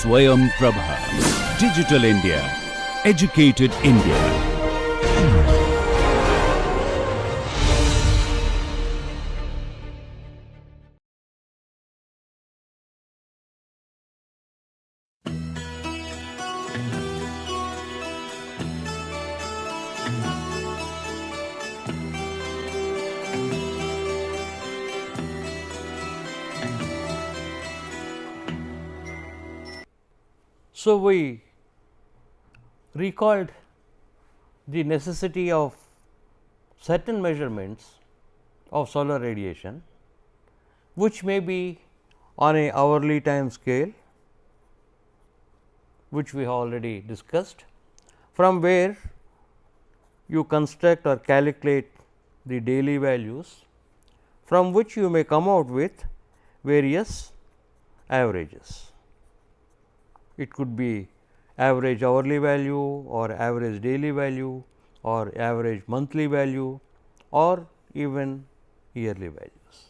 Swayam Prabha. Digital India. Educated India. So, we recalled the necessity of certain measurements of solar radiation, which may be on a hourly time scale, which we have already discussed, from where you construct or calculate the daily values, from which you may come out with various averages. It could be average hourly value or average daily value or average monthly value or even yearly values.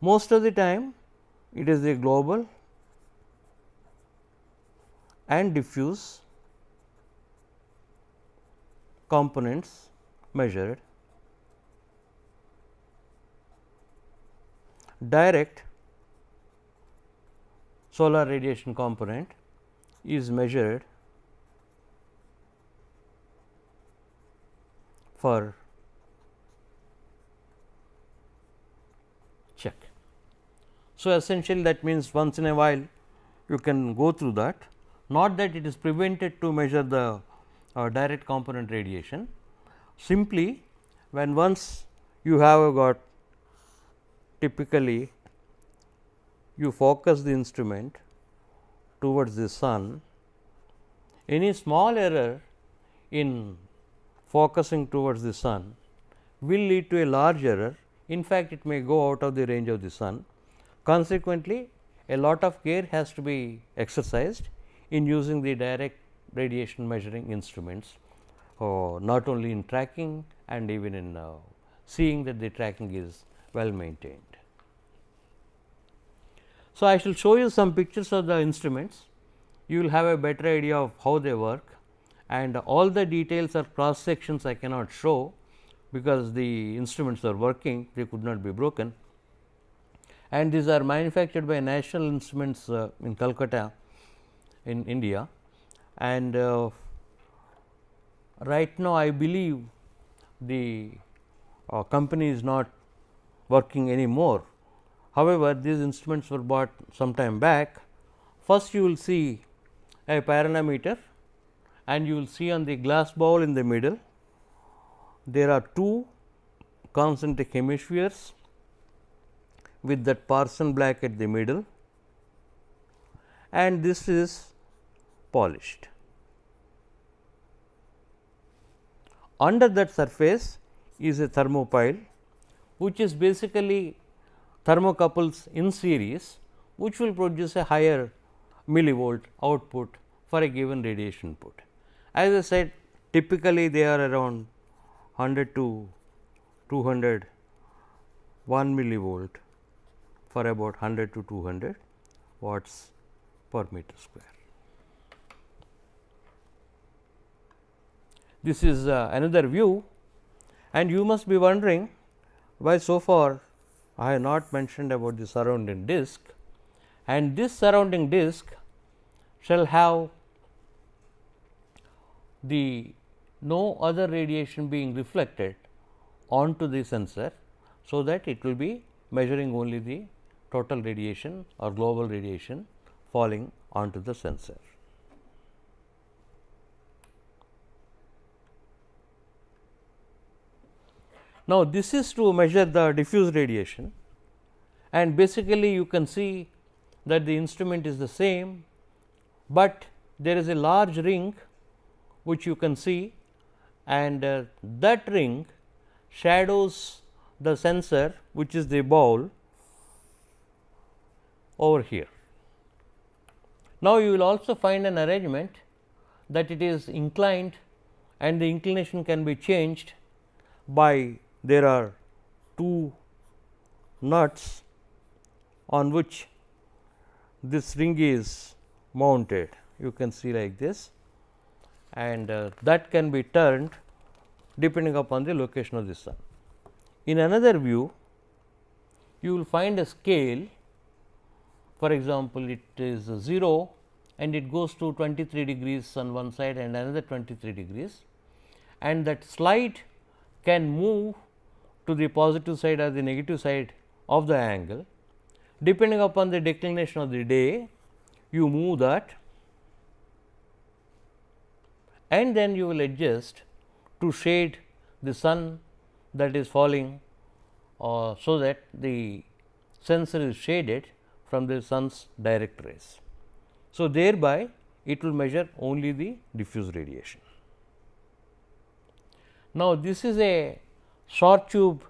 Most of the time it is the global and diffuse components measured. Direct solar radiation component is measured for check. So, essentially that means once in a while you can go through that, not that it is prevented to measure the direct component radiation. Simply when once you have got, typically you focus the instrument towards the sun, any small error in focusing towards the sun will lead to a large error. In fact, it may go out of the range of the sun. Consequently, a lot of care has to be exercised in using the direct radiation measuring instruments, not only in tracking and even in seeing that the tracking is well maintained. So, I shall show you some pictures of the instruments. You will have a better idea of how they work, and all the details or cross sections I cannot show, because the instruments are working, they could not be broken, and these are manufactured by National Instruments in Calcutta in India. And right now I believe the company is not working anymore. However, these instruments were bought some time back. First you will see a pyranometer, and you will see on the glass bowl in the middle there are two concentric hemispheres with that Parson black at the middle, and this is polished. Under that surface is a thermopile, which is basically thermocouples in series, which will produce a higher millivolt output for a given radiation input. As I said, typically they are around 100 to 200 1 millivolt for about 100 to 200 watts per meter square. This is another view, and you must be wondering why so far I have not mentioned about the surrounding disk, and this surrounding disk shall have the no other radiation being reflected onto the sensor, so that it will be measuring only the total radiation or global radiation falling onto the sensor. Now, this is to measure the diffuse radiation, and basically you can see that the instrument is the same, but there is a large ring which you can see, and that ring shadows the sensor, which is the bowl over here. Now, you will also find an arrangement that it is inclined, and the inclination can be changed by, there are two nuts on which this ring is mounted, you can see like this, and that can be turned depending upon the location of the sun. In another view, you will find a scale. For example, it is 0 and it goes to 23 degrees on one side and another 23 degrees, and that slide can move to the positive side or the negative side of the angle. Depending upon the declination of the day, you move that, and then you will adjust to shade the sun that is falling, so that the sensor is shaded from the sun's direct rays. So, thereby it will measure only the diffuse radiation. Now, this is a short tube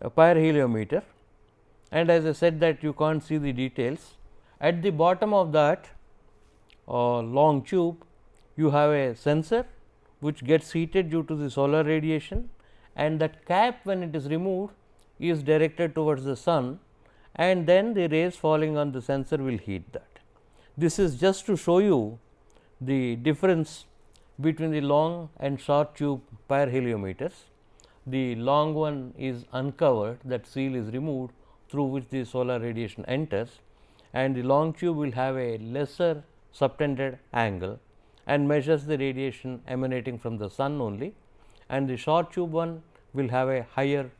pyrheliometer, and as I said that you can't see the details. At the bottom of that long tube, you have a sensor which gets heated due to the solar radiation, and that cap, when it is removed, is directed towards the sun, and then the rays falling on the sensor will heat that. This is just to show you the difference between the long and short tube pyrheliometers. The long one is uncovered, that seal is removed through which the solar radiation enters, and the long tube will have a lesser subtended angle and measures the radiation emanating from the sun only, and the short tube one will have a higher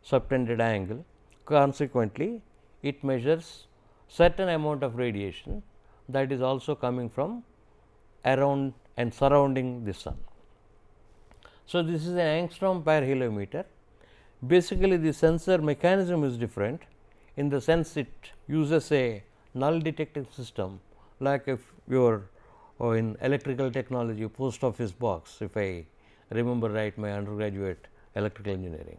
subtended angle. Consequently, it measures certain amount of radiation that is also coming from around and surrounding the sun. So, this is an angstrom pyrheliometer. Basically, the sensor mechanism is different, in the sense it uses a null detecting system, like if you are in electrical technology post office box, if I remember right my undergraduate electrical engineering.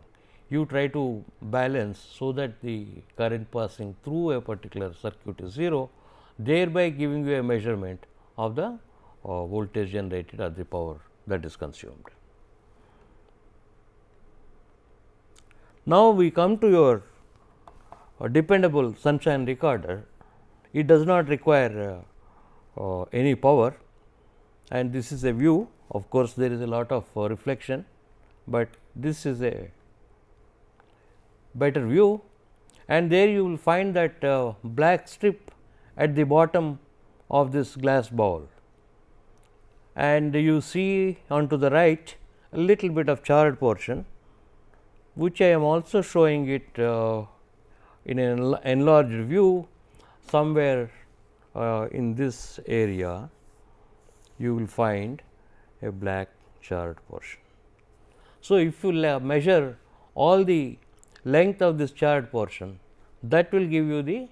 You try to balance so that the current passing through a particular circuit is 0, thereby giving you a measurement of the voltage generated or the power that is consumed. Now, we come to your dependable sunshine recorder. It does not require any power, and this is a view. Of course, there is a lot of reflection, but this is a better view, and there you will find that black strip at the bottom of this glass bowl, and you see on to the right a little bit of charred portion, which I am also showing it in an enlarged view somewhere in this area. You will find a black charred portion. So, if you measure all the length of this charred portion, that will give you the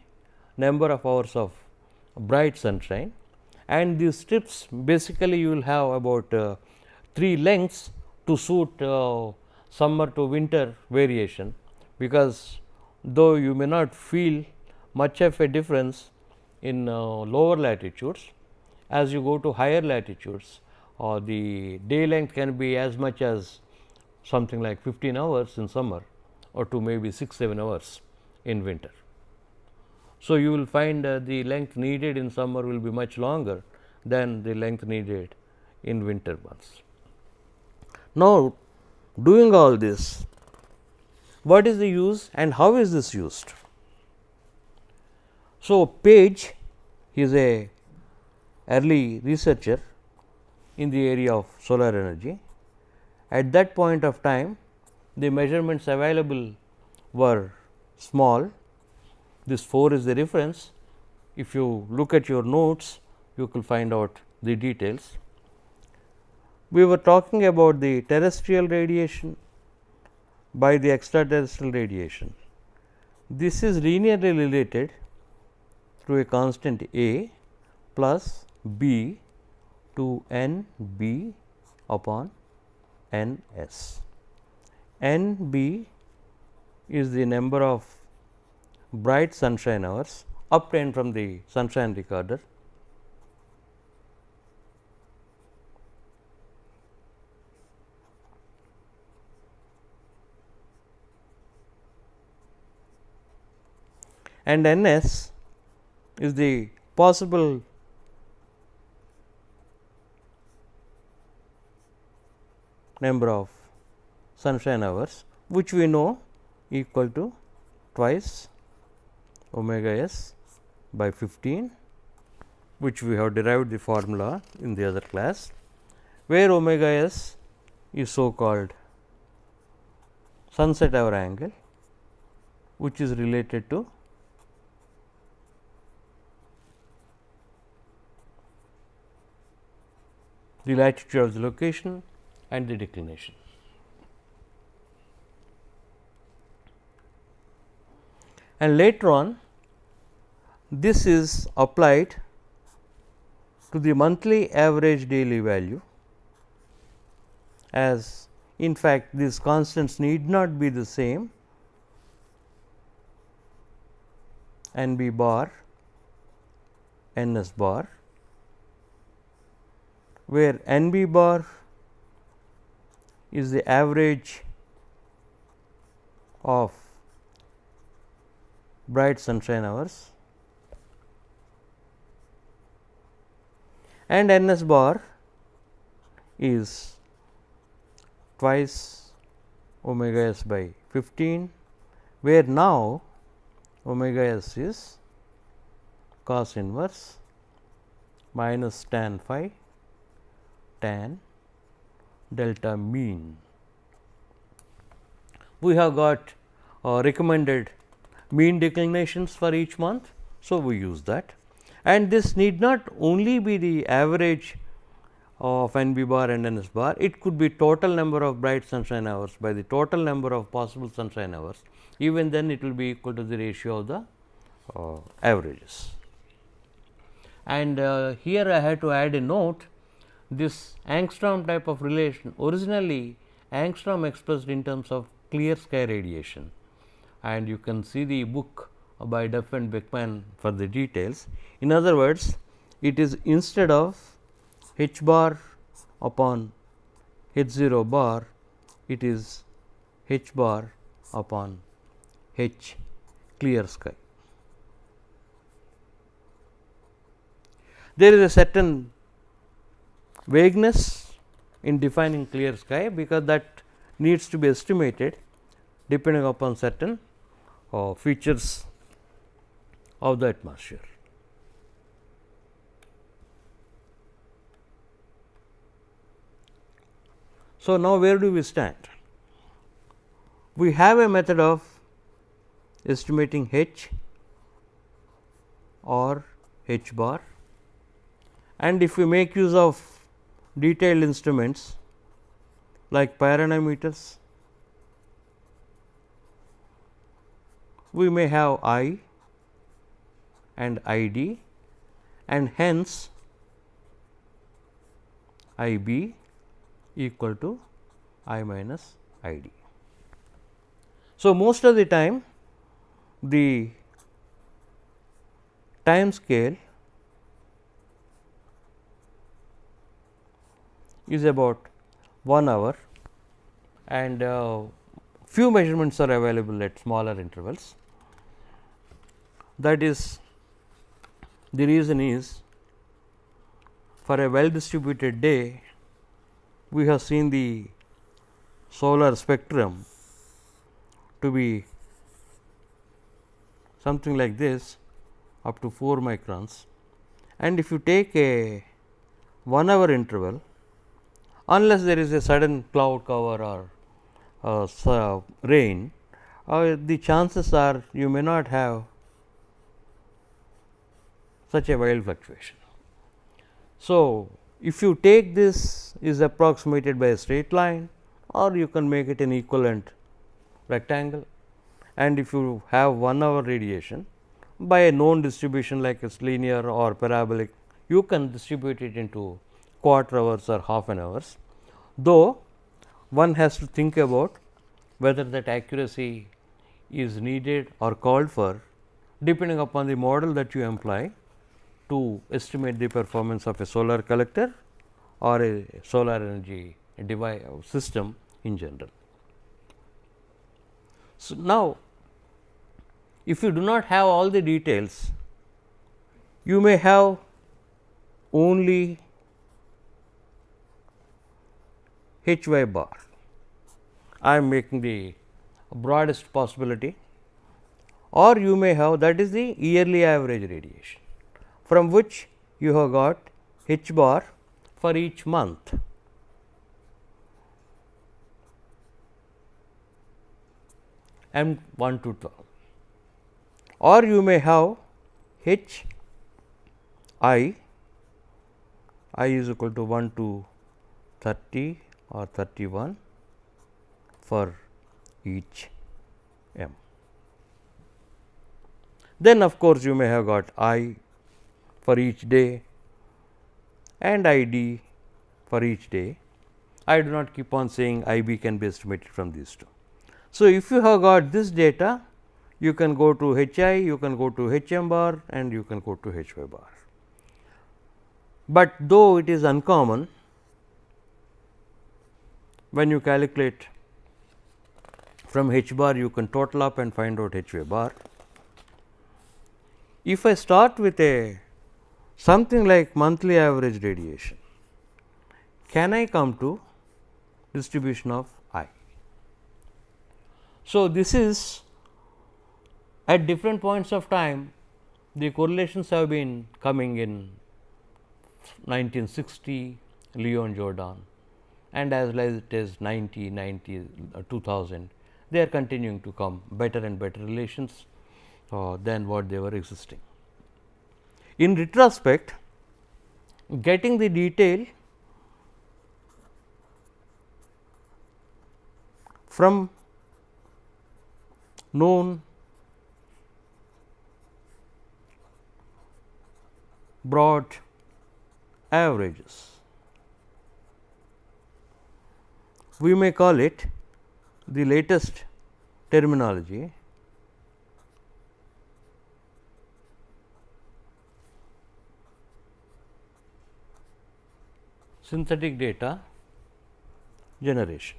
number of hours of bright sunshine, and these strips basically you will have about 3 lengths to suit summer to winter variation, because though you may not feel much of a difference in lower latitudes, as you go to higher latitudes, the day length can be as much as something like 15 hours in summer, or to maybe 6-7 hours in winter. So, you will find the length needed in summer will be much longer than the length needed in winter months. Now, doing all this, what is the use and how is this used? So, Page is a early researcher in the area of solar energy. At that point of time, the measurements available were small. This 4 is the reference. If you look at your notes, you will find out the details. We were talking about the terrestrial radiation by the extraterrestrial radiation. This is linearly related through a constant A plus B to N B upon N S. N B is the number of bright sunshine hours obtained from the sunshine recorder, and N S is the possible number of sunshine hours, which we know equal to twice omega s by 15, which we have derived the formula in the other class, where omega s is so called sunset hour angle, which is related to the latitude of the location and the declination. And later on, this is applied to the monthly average daily value, as in fact, these constants need not be the same, N b bar, N s bar, where N b bar is the average of bright sunshine hours and N s bar is twice omega s by 15, where now omega s is cos inverse minus tan phi tan delta mean. We have got recommended mean declinations for each month. So, we use that, and this need not only be the average of N b bar and N s bar, it could be total number of bright sunshine hours by the total number of possible sunshine hours. Even then it will be equal to the ratio of the averages. And here I have to add a note, this angstrom type of relation, originally angstrom expressed in terms of clear sky radiation, and you can see the book by Duff and Beckman for the details. In other words, it is instead of h bar upon h 0 bar, it is h bar upon h clear sky. There is a certain vagueness in defining clear sky, because that needs to be estimated depending upon certain features of the atmosphere. So, now where do we stand? We have a method of estimating h or h bar, and if we make use of detailed instruments like pyranometers, we may have I and I d, and hence I b equal to I minus I d. So, most of the time the time scale is about 1 hour, and few measurements are available at smaller intervals. That is, the reason is, for a well distributed day, we have seen the solar spectrum to be something like this, up to 4 microns, and if you take a 1 hour interval, unless there is a sudden cloud cover or rain, the chances are you may not have such a wild fluctuation. So, if you take this is approximated by a straight line, or you can make it an equivalent rectangle, and if you have 1 hour radiation by a known distribution like it's linear or parabolic, you can distribute it into quarter hours or half an hours, though one has to think about whether that accuracy is needed or called for, depending upon the model that you employ to estimate the performance of a solar collector or a solar energy device system in general. So, now if you do not have all the details, you may have only H y bar. I am making the broadest possibility, or you may have, that is the yearly average radiation, from which you have got H bar for each month. M 1 to 12, or you may have H I is equal to 1 to 30 or 31 for each M. Then of course, you may have got I for each day and I d for each day. I do not keep on saying I b can be estimated from these two. So, if you have got this data, you can go to H I, you can go to H m bar and you can go to H y bar. But though it is uncommon, when you calculate from H bar, you can total up and find out H y bar. If I start with a something like monthly average radiation, can I come to distribution of I? So, this is at different points of time, the correlations have been coming in 1960, Leon Jordan, and as late as 90, 2000, they are continuing to come better and better relations than what they were existing. In retrospect, getting the detail from known broad averages, we may call it the latest terminology synthetic data generation.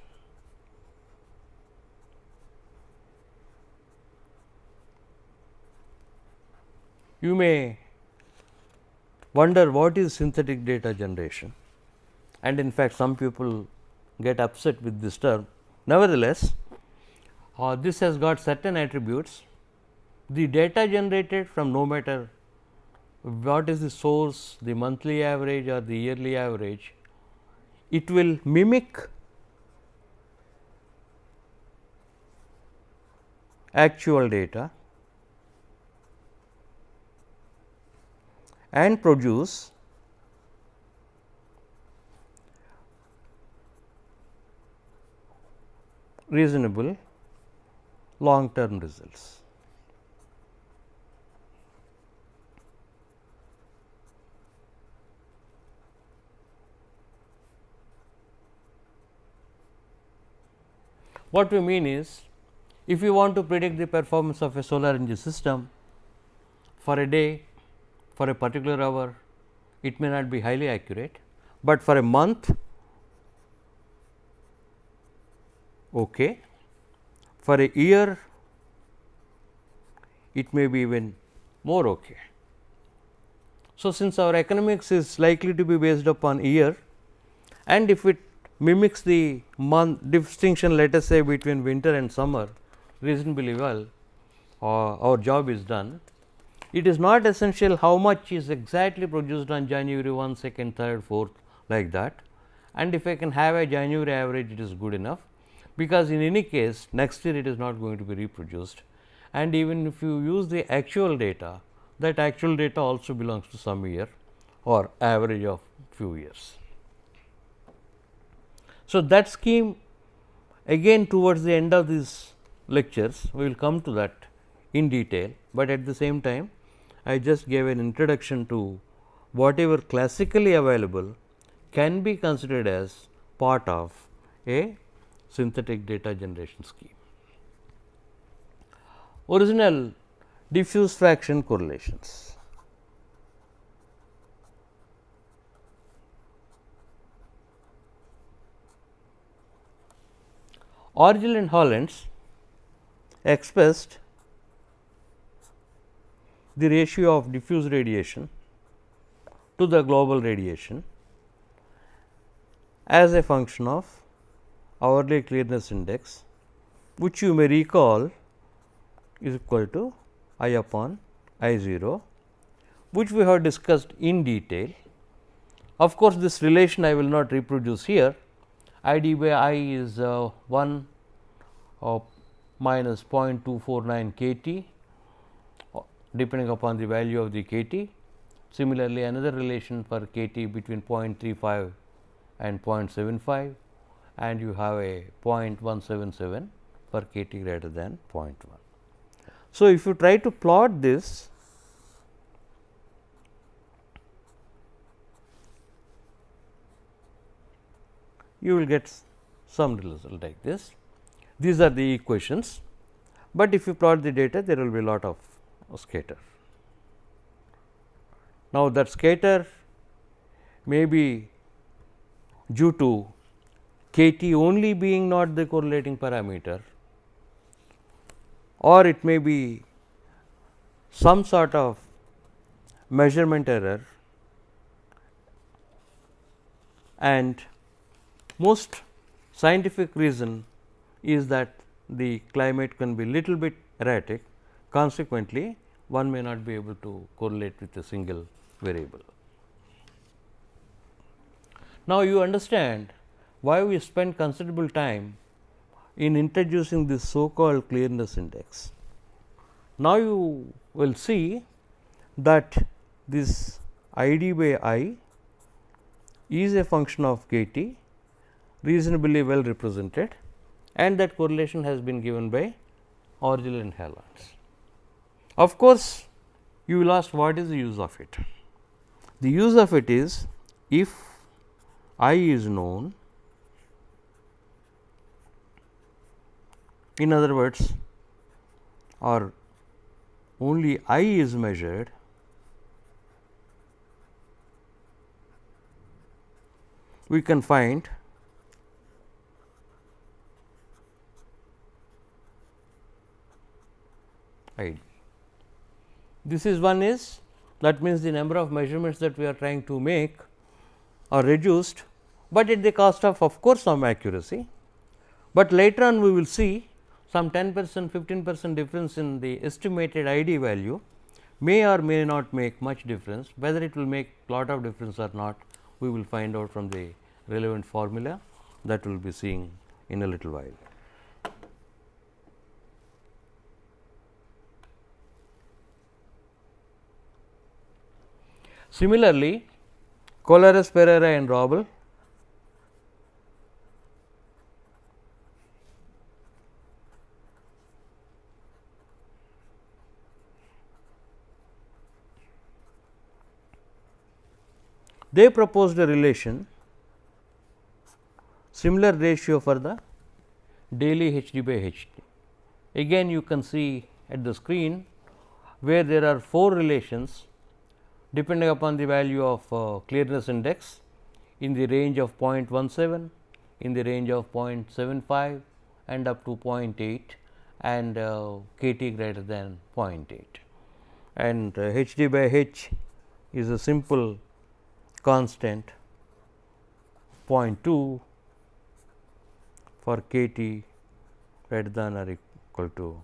You may wonder what is synthetic data generation, and in fact, some people get upset with this term. Nevertheless, this has got certain attributes. The data generated from no matter what is the source, the monthly average or the yearly average, it will mimic actual data and produce reasonable long term results. What we mean is, if you want to predict the performance of a solar energy system for a day, for a particular hour, it may not be highly accurate, but for a month, okay. For a year, it may be even more okay. So, since our economics is likely to be based upon year, and if it mimics the month distinction, let us say between winter and summer reasonably well, our job is done. It is not essential how much is exactly produced on January 1, 2nd, 3rd, 4th like that, and if I can have a January average, it is good enough, because in any case next year it is not going to be reproduced, and even if you use the actual data, that actual data also belongs to some year or average of few years. So, that scheme again towards the end of these lectures we will come to that in detail, but at the same time I just gave an introduction to whatever classically available can be considered as part of a synthetic data generation scheme. Original diffuse fraction correlations. Orgel and Hollands expressed the ratio of diffuse radiation to the global radiation as a function of hourly clearness index, which you may recall is equal to I upon I 0, which we have discussed in detail. Of course, this relation I will not reproduce here. I d by I is 1 minus 0.249 k T, depending upon the value of the k T. Similarly, another relation for k T between 0.35 and 0.75, and you have a 0.177 for k T greater than 0.1. So, if you try to plot this, you will get some result like this. These are the equations, but if you plot the data, there will be a lot of scatter. Now, that scatter may be due to k T only being not the correlating parameter, or it may be some sort of measurement error, and most scientific reason is that the climate can be little bit erratic. Consequently, one may not be able to correlate with a single variable. Now, you understand why we spend considerable time in introducing this so called clearness index. Now, you will see that this I d by I is a function of k T, reasonably well represented, and that correlation has been given by Orgel and Hallands. Of course, you will ask what is the use of it. The use of it is, if I is known, in other words, or only I is measured, we can find I d. This is one is, that means the number of measurements that we are trying to make are reduced, but at the cost of course, some accuracy. But later on we will see some 10%, 15% difference in the estimated I d value may or may not make much difference. Whether it will make lot of difference or not, we will find out from the relevant formula that we will be seeing in a little while. Similarly, Collares, Pereira and Robel they proposed a relation, similar ratio for the daily H d by H t. Again you can see at the screen where there are 4 relations depending upon the value of clearness index in the range of 0.17, in the range of 0.75 and up to 0.8, and k T greater than 0.8, and H d by H is a simple constant 0.2 for k T greater than or equal to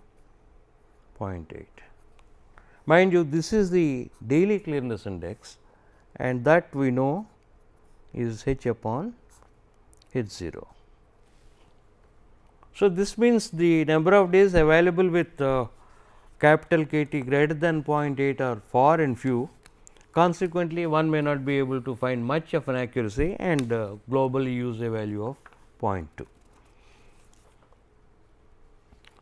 0.8. Mind you, this is the daily clearness index, and that we know is H upon H 0. So, this means the number of days available with capital K T greater than 0.8 are far and few. Consequently, one may not be able to find much of an accuracy and globally use a value of 0.2.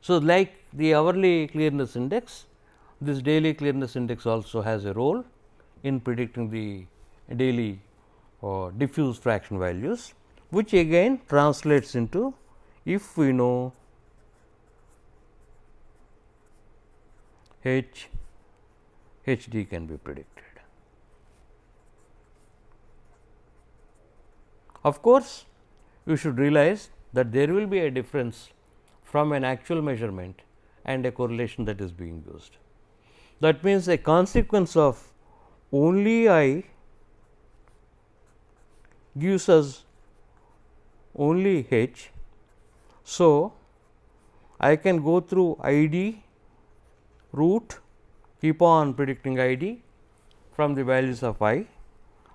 So, like the hourly clearness index, this daily clearness index also has a role in predicting the daily diffuse fraction values, which again translates into, if we know H, H d can be predicted. Of course, you should realize that there will be a difference from an actual measurement and a correlation that is being used. That means, a consequence of only I gives us only H, So, I can go through ID root, keep on predicting ID from the values of I,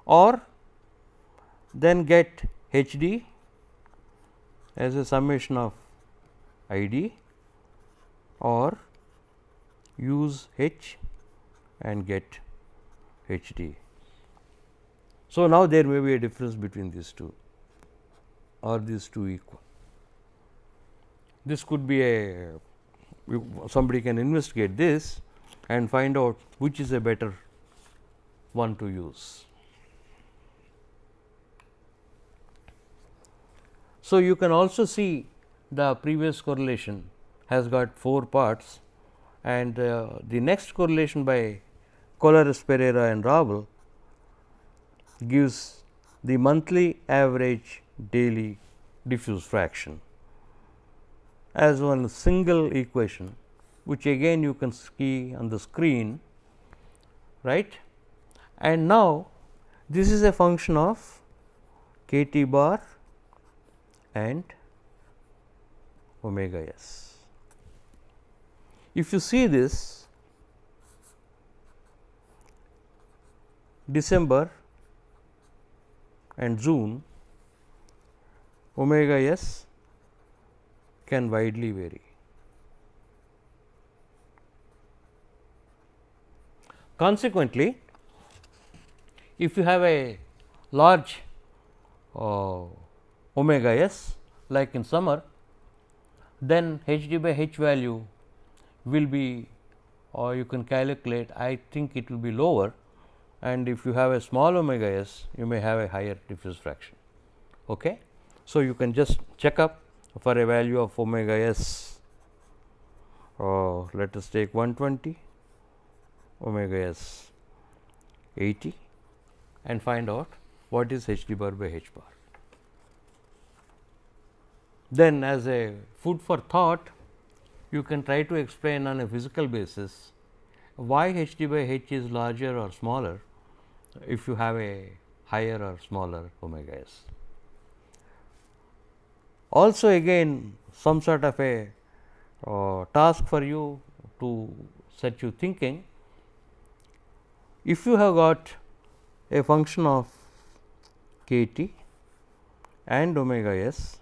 or then get HD as a summation of ID, or use H and get HD. So, now there may be a difference between these two, or these two equal. This could be a, somebody can investigate this and find out which is a better one to use. So, you can also see the previous correlation has got 4 parts, and the next correlation by Collares, Pereira and Raval gives the monthly average daily diffuse fraction as one single equation, which again you can see on the screen, right. And now, this is a function of k t bar and omega s. If you see this, December and June, omega s can widely vary. Consequently, if you have a large omega s like in summer, then H d by H value will be, or you can calculate, I think it will be lower, and if you have a small omega s, you may have a higher diffuse fraction. Okay? So, you can just check up for a value of omega s, let us take 120, omega s 80, and find out what is H d bar by H bar. Then, as a food for thought, you can try to explain on a physical basis why H d by H is larger or smaller if you have a higher or smaller omega s. Also, again some sort of a task for you to set you thinking. If you have got a function of k t and omega s,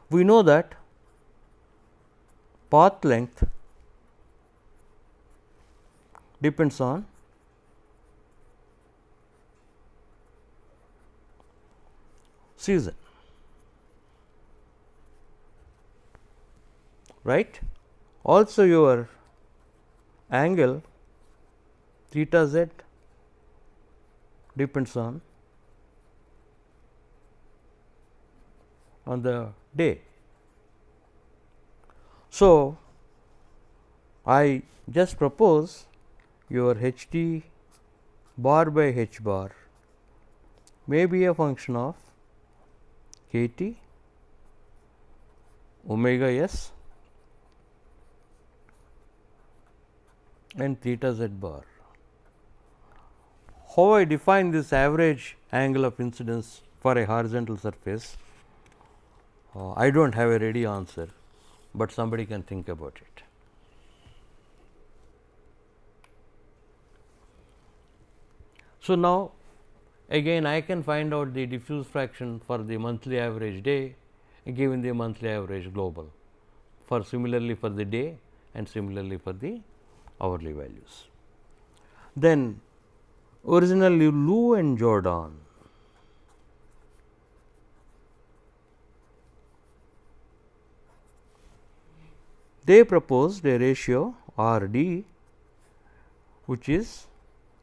we know that path length depends on season, right. Also, your angle theta z depends on the day. So, I just propose your H d bar by H bar may be a function of k t, omega s and theta z bar. How I define this average angle of incidence for a horizontal surface, I do not have a ready answer, but somebody can think about it. So, now again I can find out the diffuse fraction for the monthly average day given the monthly average global, for similarly for the day and similarly for the hourly values. Then originally Liu and Jordan they proposed a ratio R d which is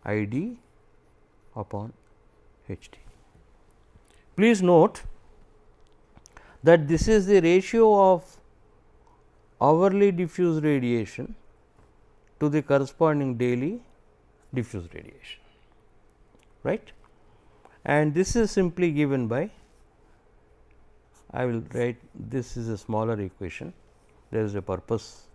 I d upon H d. Please note that this is the ratio of hourly diffuse radiation to the corresponding daily diffuse radiation, right. And this is simply given by, I will write, this is a smaller equation, there is a purpose.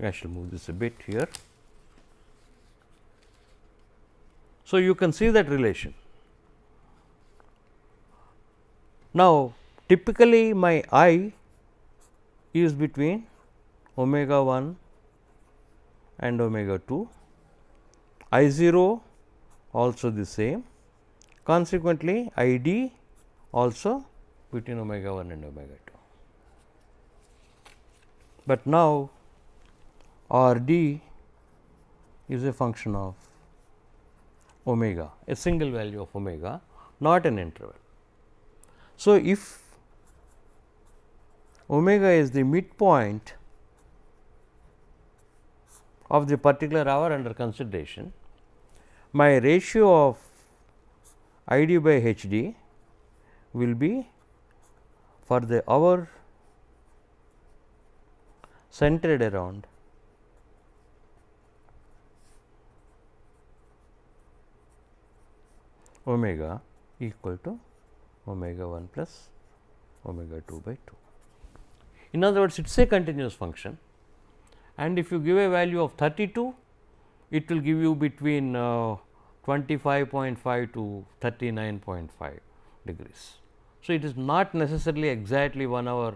I shall move this a bit here. So, you can see that relation. Now, typically my I is between omega 1 and omega 2, I 0 also the same, consequently, I d also between omega 1 and omega 2. But now, R d is a function of omega, a single value of omega, not an interval. So, if omega is the midpoint of the particular hour under consideration, my ratio of I d by H d will be for the hour centered around omega equal to omega 1 plus omega 2 by 2. In other words, it is a continuous function, and if you give a value of 32, it will give you between 25.5 to 39.5 degrees. So, it is not necessarily exactly 1 hour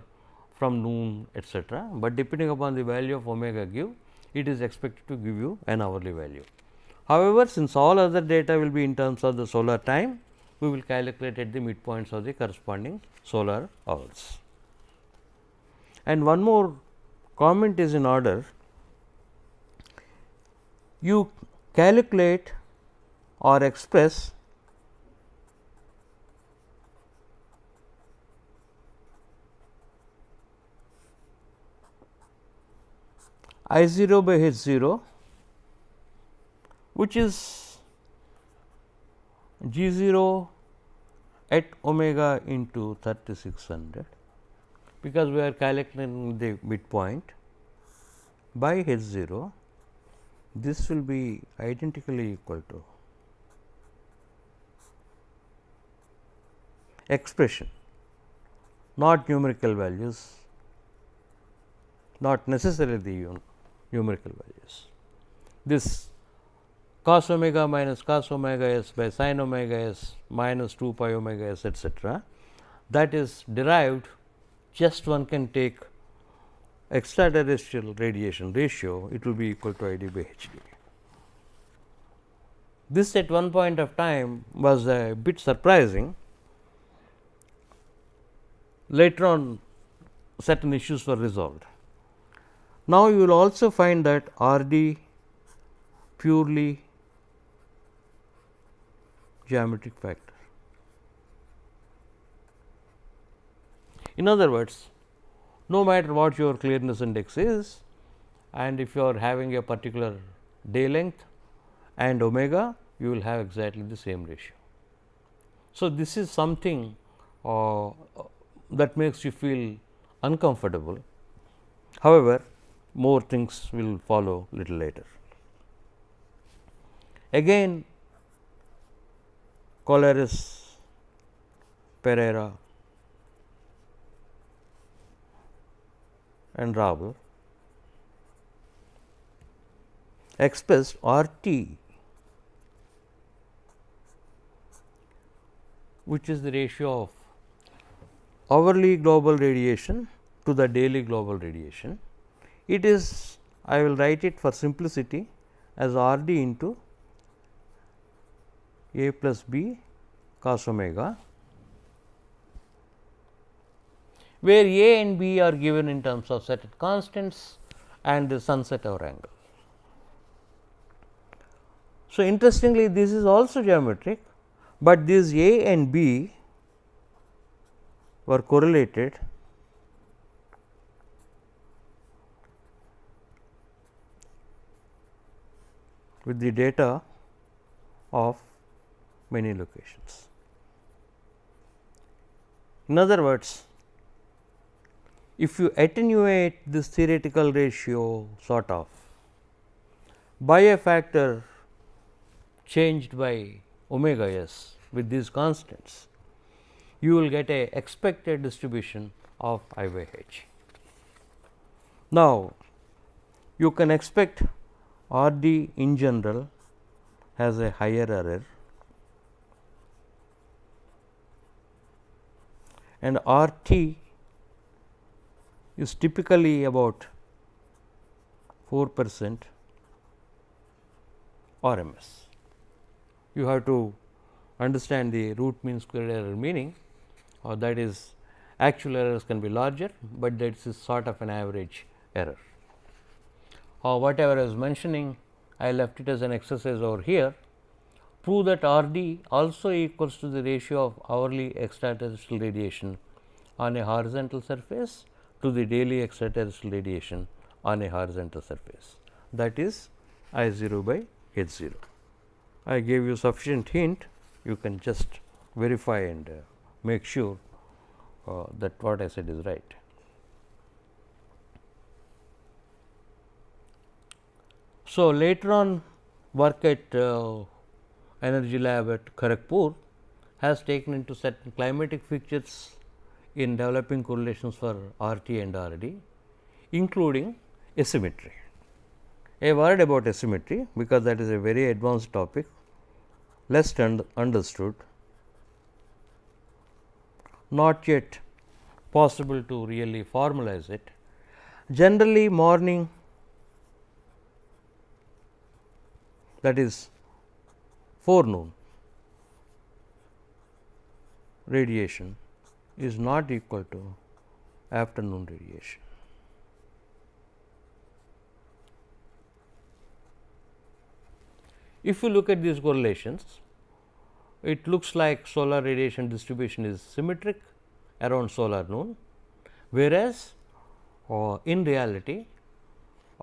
from noon etcetera, but depending upon the value of omega give, it is expected to give you an hourly value. However, since all other data will be in terms of the solar time, we will calculate at the midpoints of the corresponding solar hours. And one more comment is in order. You calculate or express I 0 by H 0, which is G 0 at omega into 3600, because we are calculating the midpoint by H 0. This will be identically equal to expression, not numerical values, not necessarily the numerical values. This cos omega minus cos omega s by sin omega s minus 2 pi omega s etcetera, that is derived, just one can take extraterrestrial radiation ratio, it will be equal to I d by H d. This at one point of time was a bit surprising. Later on, certain issues were resolved. Now, you will also find that R d purely geometric factor. In other words, no matter what your clearness index is, and if you are having a particular day length and omega, you will have exactly the same ratio. So, this is something that makes you feel uncomfortable. However, more things will follow little later. Again, Collares, Pereira and Ravel expressed R t, which is the ratio of hourly global radiation to the daily global radiation. It is, I will write it for simplicity as R d into A plus B cos omega, where A and B are given in terms of set constants and the sunset hour angle. So, interestingly, this is also geometric, but these A and B were correlated with the data of many locations. In other words, if you attenuate this theoretical ratio sort of by a factor changed by omega s with these constants, you will get a expected distribution of I by H. Now, you can expect R D in general has a higher error and R T is typically about 4% RMS. You have to understand the root mean square error meaning, or that is actual errors can be larger, but that is sort of an average error. Whatever I was mentioning, I left it as an exercise over here. Prove that R D also equals to the ratio of hourly extraterrestrial radiation on a horizontal surface to the daily extraterrestrial radiation on a horizontal surface, that is I 0 by H 0. I gave you sufficient hint, you can just verify and make sure that what I said is right. So, later on work at energy lab at Kharagpur has taken into certain climatic features in developing correlations for RT and RD, including asymmetry. A word about asymmetry, because that is a very advanced topic, less understood, not yet possible to really formalize it. Generally morning, that is forenoon radiation is not equal to afternoon radiation. If you look at these correlations, it looks like solar radiation distribution is symmetric around solar noon, whereas in reality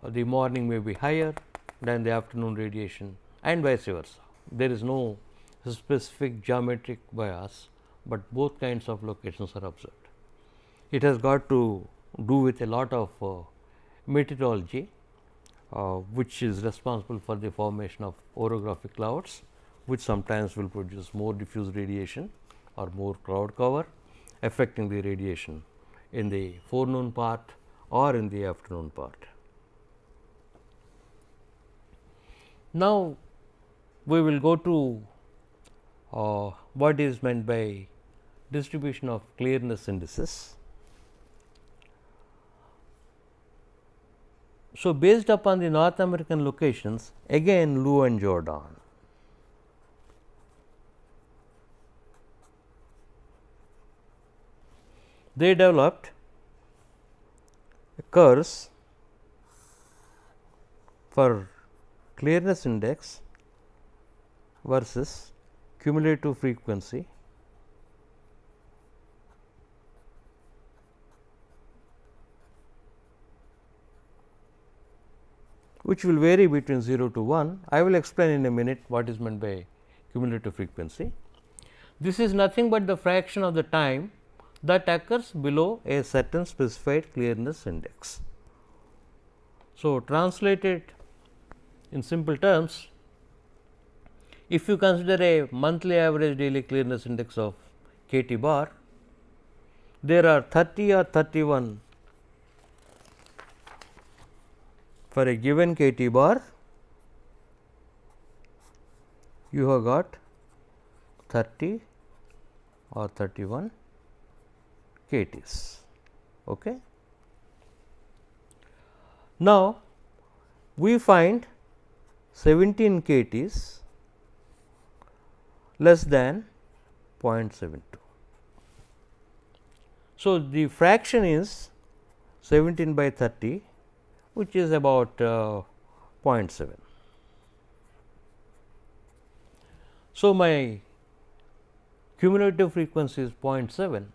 the morning may be higher than the afternoon radiation and vice versa. There is no specific geometric bias, but both kinds of locations are observed. It has got to do with a lot of meteorology, which is responsible for the formation of orographic clouds, which sometimes will produce more diffuse radiation or more cloud cover, affecting the radiation in the forenoon part or in the afternoon part. Now, we will go to what is meant by distribution of clearness indices. So, based upon the North American locations, again Liu and Jordan, they developed curves for clearness index versus cumulative frequency which will vary between 0 to 1. I will explain in a minute what is meant by cumulative frequency. This is nothing but the fraction of the time that occurs below a certain specified clearness index. So, translated in simple terms, if you consider a monthly average daily clearness index of kT bar, there are 30 or 31 for a given kT bar, you have got 30 or 31 kTs. Okay. Now, we find 17 kTs less than 0.72. So, the fraction is 17 by 30, which is about 0.7. So, my cumulative frequency is 0.7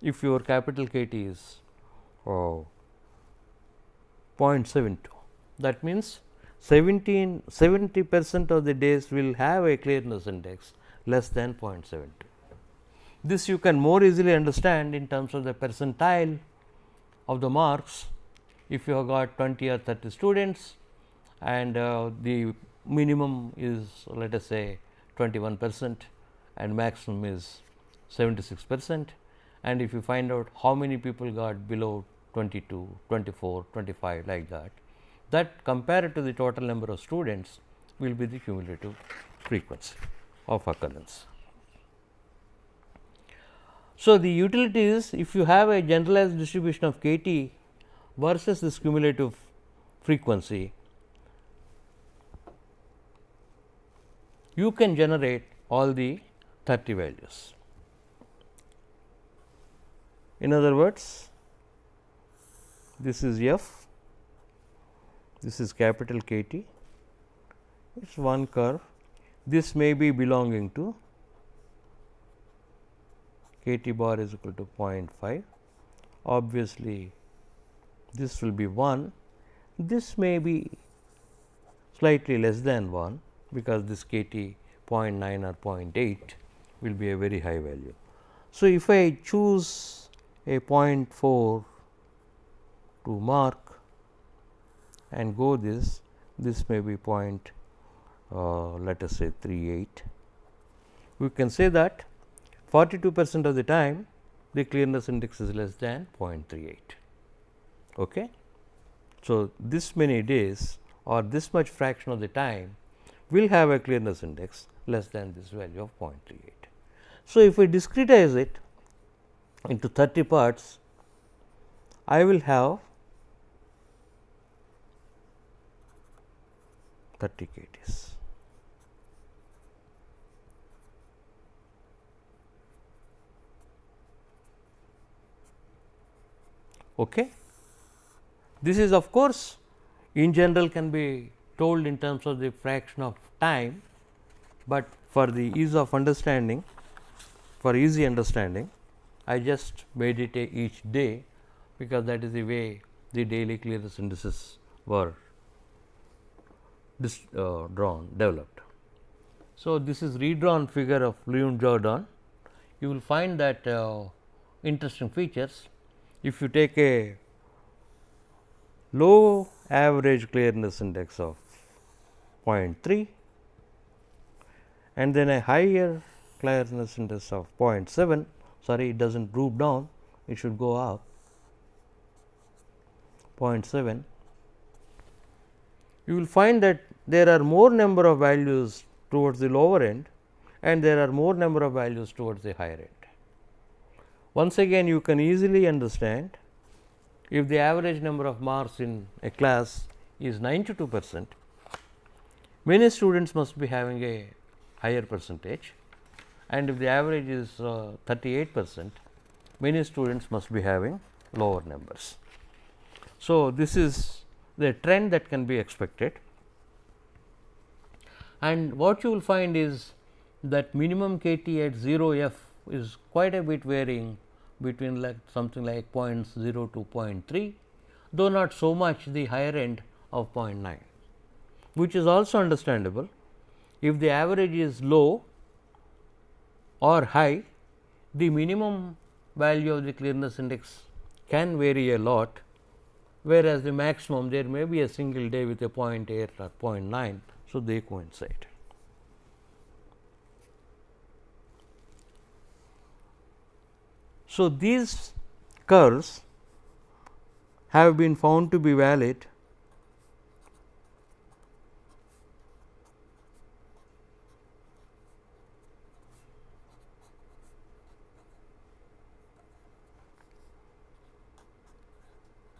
if your capital K T is 0.72. That means 70% of the days will have a clearness index less than 0.72. This you can more easily understand in terms of the percentile of the marks. If you have got 20 or 30 students and the minimum is let us say 21% and maximum is 76%, and if you find out how many people got below 22, 24, 25 like that, that compared to the total number of students will be the cumulative frequency of occurrence. So, the utility is, if you have a generalized distribution of k t versus this cumulative frequency, you can generate all the 30 values. In other words, this is f, this is capital K T, it is one curve, this may be belonging to K T bar is equal to 0.5, obviously this will be 1, this may be slightly less than 1, because this K T 0.9 or 0.8 will be a very high value. So, if I choose a 0.4 to mark and go this may be let us say 38. We can say that 42% of the time the clearness index is less than 0.38. Okay. So, this many days or this much fraction of the time will have a clearness index less than this value of 0.38. So, if we discretize it into 30 parts, I will have 30 KTs. Okay. This is of course, in general can be told in terms of the fraction of time, but for the ease of understanding, for easy understanding, I just made it each day, because that is the way the daily clearness indices were developed. So, this is redrawn figure of Leon Jordan. You will find that interesting features. If you take a low average clearness index of 0.3 and then a higher clearness index of 0.7, sorry, it does not droop down, it should go up 0.7, you will find that there are more number of values towards the lower end and there are more number of values towards the higher end. Once again, you can easily understand, if the average number of marks in a class is 92%, many students must be having a higher percentage, and if the average is 38%, many students must be having lower numbers. So, this is the trend that can be expected, and what you will find is that minimum K T at 0 f is quite a bit varying between like something like 0.0 to 0.3, though not so much the higher end of 0.9, which is also understandable. If the average is low or high, the minimum value of the clearness index can vary a lot, whereas the maximum there may be a single day with a 0.8 or 0.9. So, they coincide. So, these curves have been found to be valid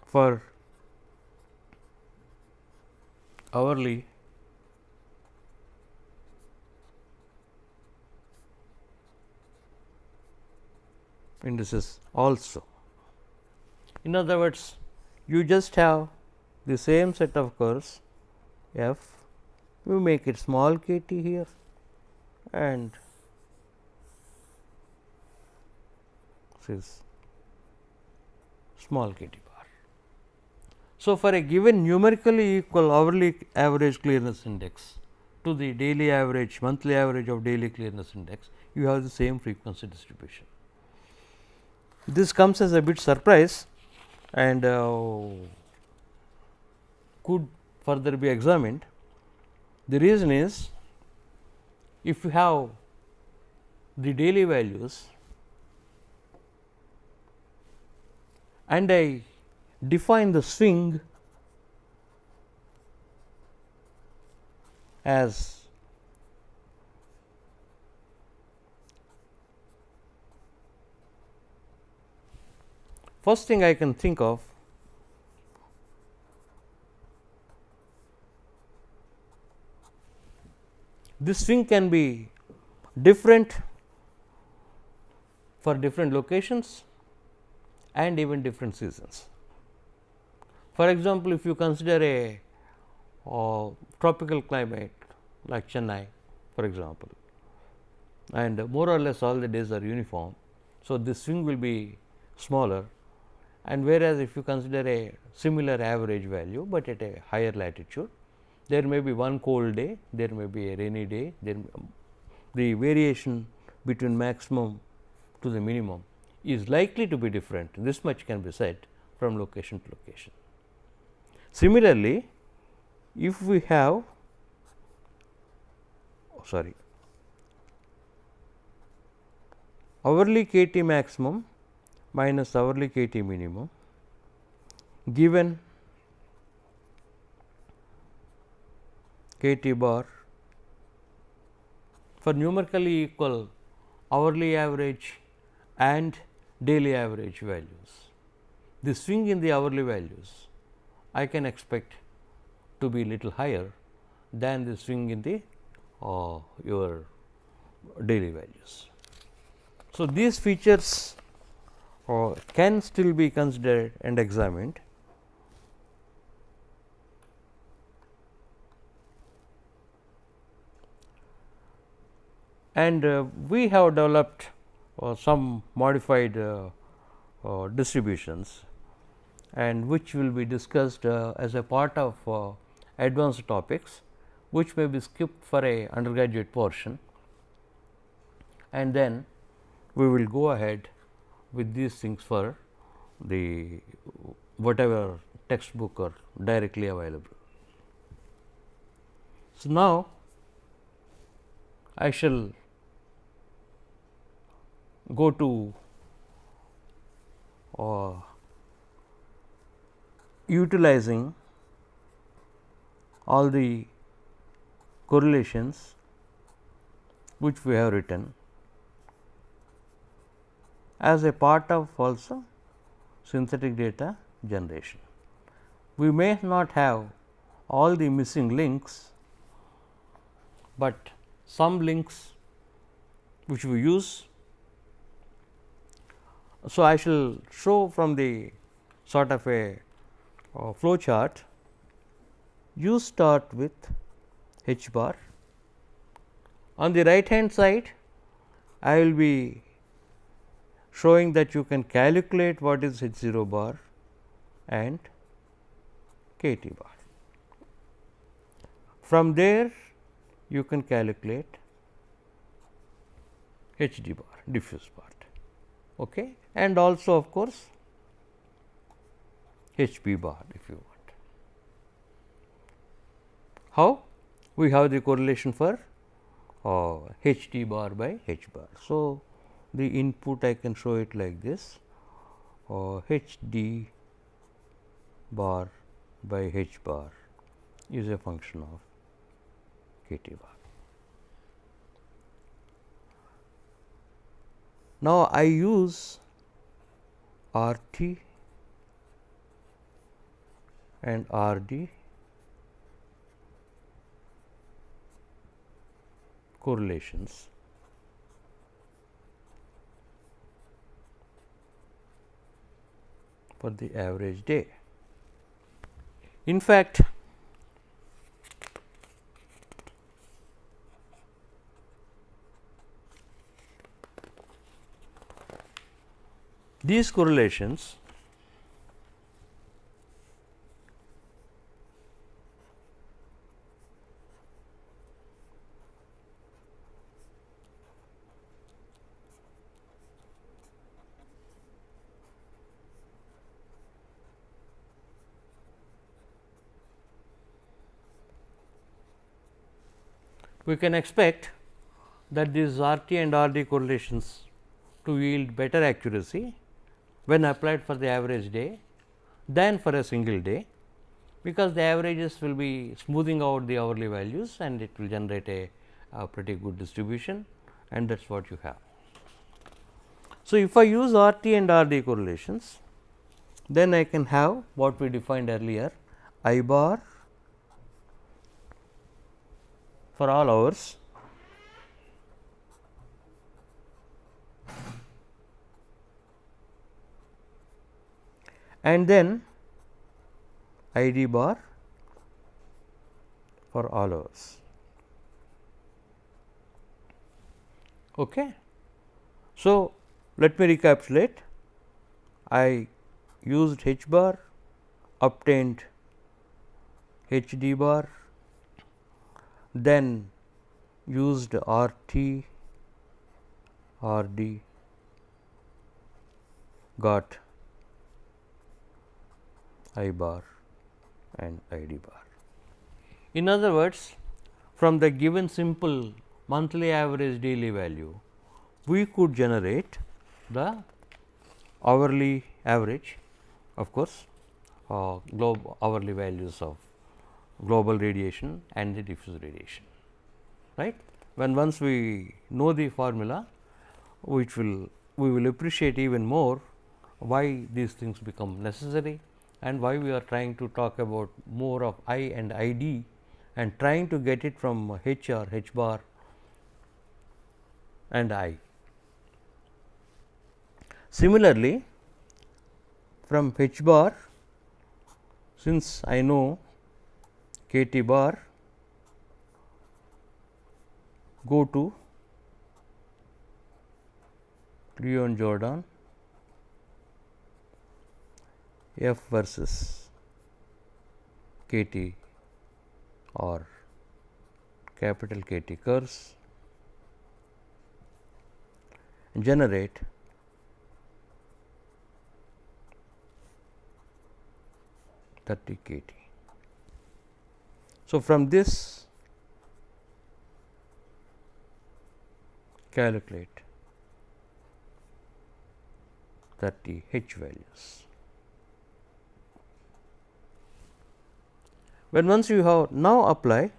for hourly indices also. In other words, you just have the same set of curves f, you make it small k t here and this is small k t bar. So, for a given numerically equal hourly average clearness index to the daily average, monthly average of daily clearness index, you have the same frequency distribution. This comes as a bit surprise and could further be examined. The reason is, if you have the daily values and I define the swing as first thing I can think of this swing can be different for different locations and even different seasons. For example, if you consider a tropical climate like Chennai for example, and more or less all the days are uniform. So, this swing will be smaller, and whereas if you consider a similar average value, but at a higher latitude, there may be one cold day, there may be a rainy day, the variation between maximum to the minimum is likely to be different. This much can be said from location to location. Similarly, if we have hourly KT maximum minus hourly KT minimum given KT bar for numerically equal hourly average and daily average values. The swing in the hourly values I can expect to be little higher than the swing in the your daily values. So, these features can still be considered and examined. And we have developed some modified distributions, and which will be discussed as a part of advanced topics, which may be skipped for a undergraduate portion, and then we will go ahead with these things for the whatever textbook are directly available. So, now I shall go to utilizing all the correlations which we have written as a part of also synthetic data generation. We may not have all the missing links, but some links which we use. So, I shall show from the sort of a flow chart. You start with H bar. On the right hand side, I will be showing that you can calculate what is H 0 bar and KT bar. From there, you can calculate HD bar, diffuse part, okay, and also of course, HP bar if you want. How? We have the correlation for HD bar by H bar. So, the input I can show it like this, HD bar by H bar is a function of KT bar. Now, I use RT and RD correlations for the average day. In fact, these correlations we can expect that these RT and RD correlations to yield better accuracy when applied for the average day than for a single day, because the averages will be smoothing out the hourly values and it will generate a pretty good distribution, and that is what you have. So, if I use RT and RD correlations, then I can have what we defined earlier, I bar for all hours and then I d bar for all hours. Okay. So, let me recapitulate. I used H bar, obtained H d bar, then used R T, R D, got I bar and I d bar. In other words, from the given simple monthly average daily value, we could generate the hourly average, of course, hourly values of global radiation and the diffuse radiation, right. When once we know the formula, we will appreciate even more why these things become necessary and why we are trying to talk about more of I and I d and trying to get it from H or H bar and I. Similarly, from H bar, since I know K T bar, go to Leon Jordan F versus K T or capital K T curves, generate K T. So, from this calculate 30 H values. When once you have now apply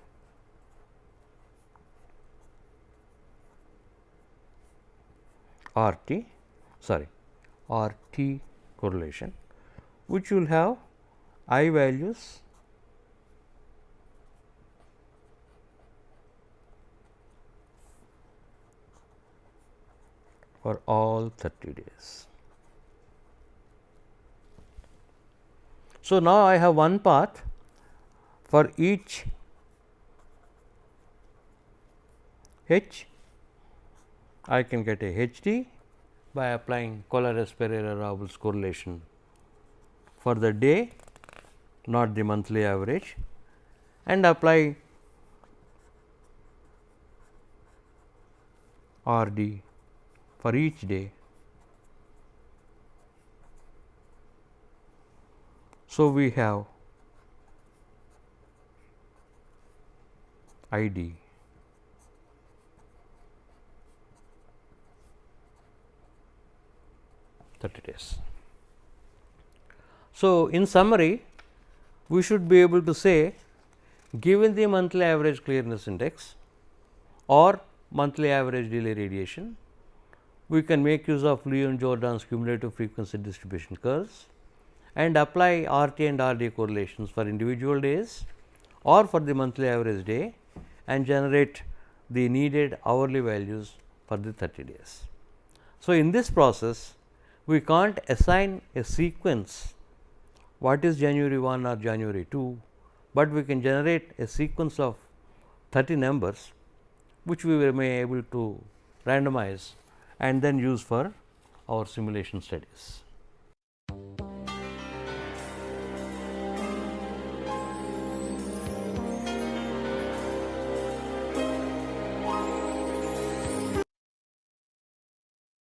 RT correlation, which will have I values for all 30 days. So, now I have one path for each H. I can get a H d by applying Kollares-Pereira-Robles correlation for the day, not the monthly average, and apply R d for each day. So, we have I d days. So, in summary, we should be able to say, given the monthly average clearness index or monthly average daily radiation, we can make use of Leon Jordan's cumulative frequency distribution curves and apply RT and RD correlations for individual days or for the monthly average day and generate the needed hourly values for the 30 days. So, in this process, we can't assign a sequence what is January 1 or January 2, but we can generate a sequence of 30 numbers, which we may be able to randomize and then use for our simulation studies.